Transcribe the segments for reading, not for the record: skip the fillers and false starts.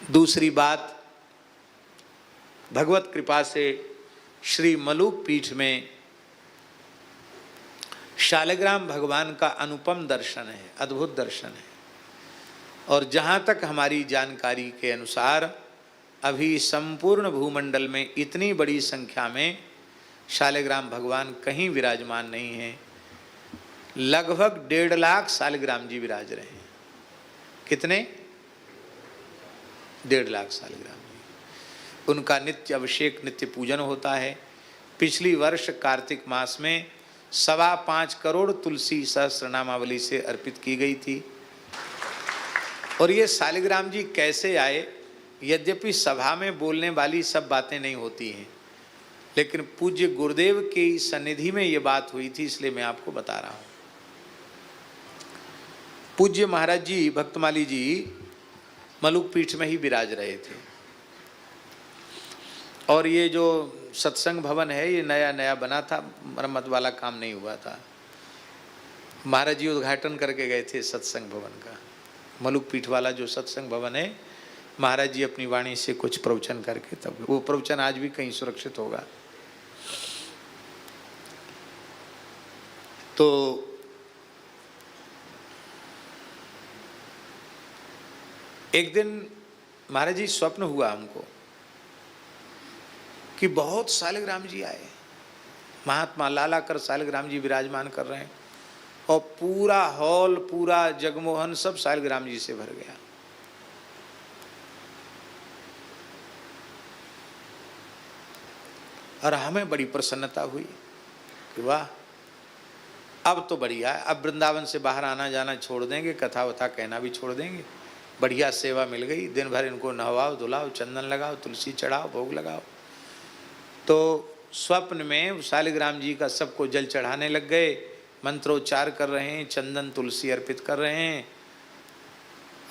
दूसरी बात, भगवत कृपा से श्री मलुक पीठ में शालिग्राम भगवान का अनुपम दर्शन है, अद्भुत दर्शन है। और जहाँ तक हमारी जानकारी के अनुसार अभी संपूर्ण भूमंडल में इतनी बड़ी संख्या में शालिग्राम भगवान कहीं विराजमान नहीं हैं। लगभग 1.5 लाख शालिग्राम जी विराज रहे हैं। कितने? 1.5 लाख शालिग्राम जी। उनका नित्य अभिषेक, नित्य पूजन होता है। पिछली वर्ष कार्तिक मास में 5.25 करोड़ तुलसी सहस्रनामावली से अर्पित की गई थी। और ये शालिग्राम जी कैसे आए? यद्यपि सभा में बोलने वाली सब बातें नहीं होती हैं, लेकिन पूज्य गुरुदेव की सन्निधि में ये बात हुई थी, इसलिए मैं आपको बता रहा हूँ। पूज्य महाराज जी, भक्तमाली जी मलुक पीठ में ही विराज रहे थे। और ये जो सत्संग भवन है, ये नया नया बना था, मरम्मत वाला काम नहीं हुआ था। महाराज जी उद्घाटन करके गए थे सत्संग भवन का। मलुक पीठ वाला जो सत्संग भवन है, महाराज जी अपनी वाणी से कुछ प्रवचन करके, तब वो प्रवचन आज भी कहीं सुरक्षित होगा। तो एक दिन महाराज जी स्वप्न हुआ हमको कि बहुत शालिग्राम जी आए, महात्मा लाला कर शालिग्राम जी विराजमान कर रहे हैं, और पूरा हॉल, पूरा जगमोहन सब शालिग्राम जी से भर गया। और हमें बड़ी प्रसन्नता हुई कि वाह, अब तो बढ़िया है, अब वृंदावन से बाहर आना जाना छोड़ देंगे, कथा वथा कहना भी छोड़ देंगे। बढ़िया सेवा मिल गई, दिन भर इनको नहवाओ, धुलाओ, चंदन लगाओ, तुलसी चढ़ाओ, भोग लगाओ। तो स्वप्न में शालिग्राम जी का सबको जल चढ़ाने लग गए, मंत्रोच्चार कर रहे हैं, चंदन तुलसी अर्पित कर रहे हैं।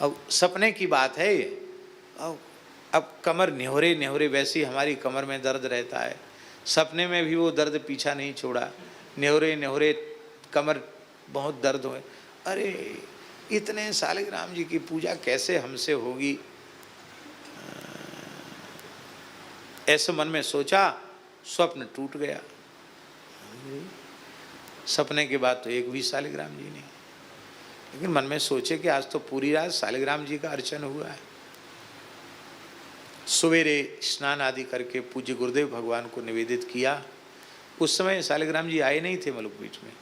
अब सपने की बात है ये। अब कमर निहोरे निहोरे, वैसी हमारी कमर में दर्द रहता है, सपने में भी वो दर्द पीछा नहीं छोड़ा। निहोरे निहोरे कमर बहुत दर्द हुए। अरे इतने शालिग्राम जी की पूजा कैसे हमसे होगी, ऐसे मन में सोचा। स्वप्न टूट गया। सपने के बाद तो एक भी शालिग्राम जी नहीं, लेकिन मन में सोचे कि आज तो पूरी रात शालिग्राम जी का अर्चन हुआ है। सवेरे स्नान आदि करके पूज्य गुरुदेव भगवान को निवेदित किया। उस समय शालिग्राम जी आए नहीं थे मलुक पीठ में,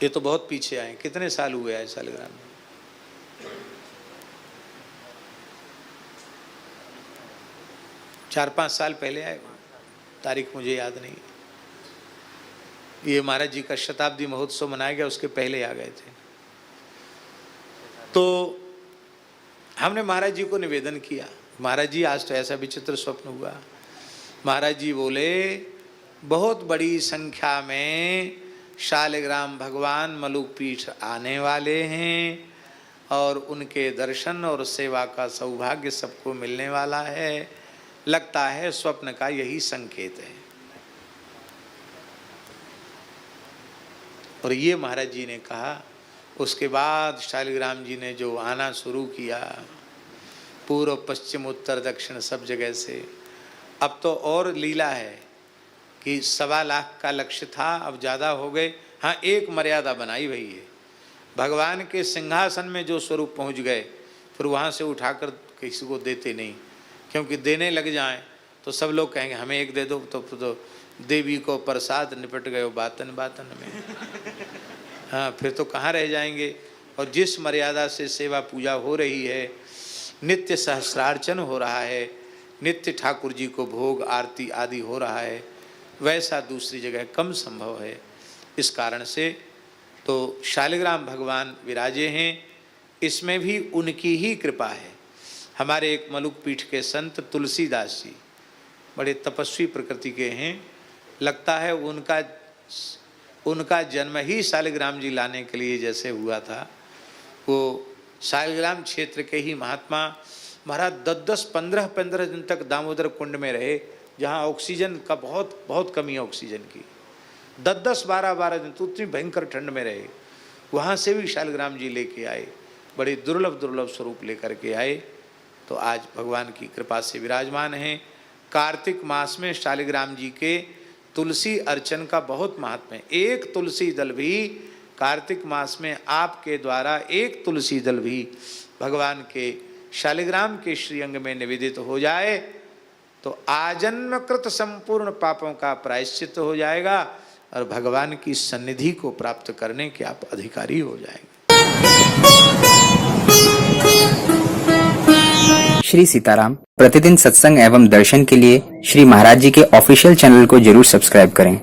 ये तो बहुत पीछे आए। कितने साल हुए हैं शालिग्राम जी? 4-5 साल पहले आए, तारीख मुझे याद नहीं। ये महाराज जी का शताब्दी महोत्सव मनाया गया, उसके पहले आ गए थे। तो हमने महाराज जी को निवेदन किया, महाराज जी आज तो ऐसा विचित्र स्वप्न हुआ। महाराज जी बोले, बहुत बड़ी संख्या में शालिग्राम भगवान मलुक पीठ आने वाले हैं, और उनके दर्शन और सेवा का सौभाग्य सबको मिलने वाला है। लगता है स्वप्न का यही संकेत है। और ये महाराज जी ने कहा। उसके बाद शालिग्राम जी ने जो आना शुरू किया, पूर्व पश्चिम उत्तर दक्षिण सब जगह से। अब तो और लीला है कि 1.25 लाख का लक्ष्य था, अब ज़्यादा हो गए। हाँ, एक मर्यादा बनाई हुई है, भगवान के सिंहासन में जो स्वरूप पहुंच गए, फिर वहाँ से उठाकर किसी को देते नहीं, क्योंकि देने लग जाएं तो सब लोग कहेंगे हमें एक दे दो, तो देवी को प्रसाद निपट गए बातन बातन में। हाँ, फिर तो कहाँ रह जाएंगे। और जिस मर्यादा से सेवा पूजा हो रही है, नित्य सहस्रार्चन हो रहा है, नित्य ठाकुर जी को भोग आरती आदि हो रहा है, वैसा दूसरी जगह कम संभव है। इस कारण से तो शालिग्राम भगवान विराजे हैं, इसमें भी उनकी ही कृपा है। हमारे एक मलुक पीठ के संत तुलसीदास जी बड़े तपस्वी प्रकृति के हैं। लगता है उनका जन्म ही शालिग्राम जी लाने के लिए जैसे हुआ था। वो शालिग्राम क्षेत्र के ही महात्मा महाराज 10-10, 15-15 दिन तक दामोदर कुंड में रहे, जहाँ ऑक्सीजन का बहुत कमी है ऑक्सीजन की। 10-10, 12-12 दिन तो उतनी भयंकर ठंड में रहे। वहाँ से भी शालिग्राम जी लेके आए, बड़े दुर्लभ स्वरूप लेकर के आए। तो आज भगवान की कृपा से विराजमान हैं। कार्तिक मास में शालिग्राम जी के तुलसी अर्चन का बहुत महत्व है। एक तुलसी दल भी कार्तिक मास में आपके द्वारा एक तुलसी दल भी भगवान के शालिग्राम के श्रीअंग में निवेदित हो जाए तो आजन्म कृत संपूर्ण पापों का प्रायश्चित हो जाएगा और भगवान की सन्निधि को प्राप्त करने के आप अधिकारी हो जाएंगे। श्री सीताराम प्रतिदिन सत्संग एवं दर्शन के लिए श्री महाराज जी के ऑफिशियल चैनल को जरूर सब्सक्राइब करें।